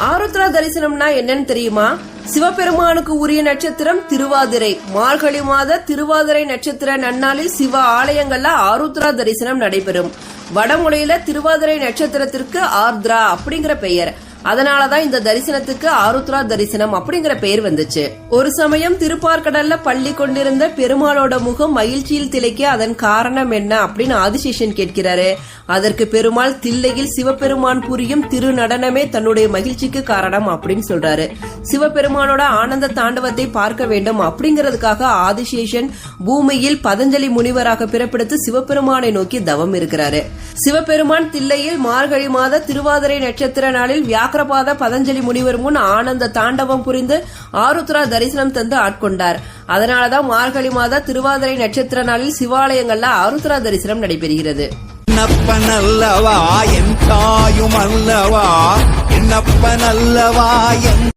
ஆருத்ரா தரிசனம்னா என்னன்னு தெரியுமா? சிவபெருமானுக்கு உரிய நட்சத்திரம் திருவாதிரை. மார்கழி மாத திருவாதிரை நட்சத்திர நன்னாளில் சிவ ஆலயங்கள்ல ஆருத்ரா தரிசனம் நடைபெறும். வடமொழியில திருவாதிரை நட்சத்திரத்திற்கு ஆர்திரா அப்படிங்கிற பெயர். அதனாலதான் இந்த தரிசனத்துக்கு ஆருத்ரா தரிசனம் அப்படிங்கிற பெயர் வந்துச்சு. ஒரு சமயம் திருப்பார்கடல்ல பள்ளி கொண்டிருந்த பெருமாளோட முகம் மகிழ்ச்சியில் திளைக்க அதன் காரணம் என்ன அப்படின்னு ஆதிசேஷன் கேட்கிறாரு. அதற்கு பெருமாள் தில்லையில் சிவபெருமான் புரியும் திரு நடனமே தன்னுடைய மகிழ்ச்சிக்கு காரணம் அப்படின்னு சொல்றாரு. சிவபெருமானோட ஆனந்த தாண்டவத்தை பார்க்க வேண்டும் அப்படிங்கறதுக்காக ஆதிசேஷன் பூமியில் பதஞ்சலி முனிவராக பிறப்பெடுத்து சிவபெருமானை நோக்கி தவம் இருக்கிறாரு. சிவபெருமான் தில்லையில் மார்கழி மாத திருவாதிரை நட்சத்திர நாளில் வியாக்கிரபாத பதஞ்சலி முனிவர் முன் ஆனந்த தாண்டவம் புரிந்து ஆருத்ரா தரிசனம் தந்து ஆட்கொண்டார். அதனாலதான் மார்கழி மாத திருவாதிரை நட்சத்திர நாளில் சிவாலயங்கள்ல ஆருத்ரா தரிசனம் நடைபெறுகிறது. என்னப்பனல்லவா என் தாயும் அல்லவா, என்னப்பனல்லவா என்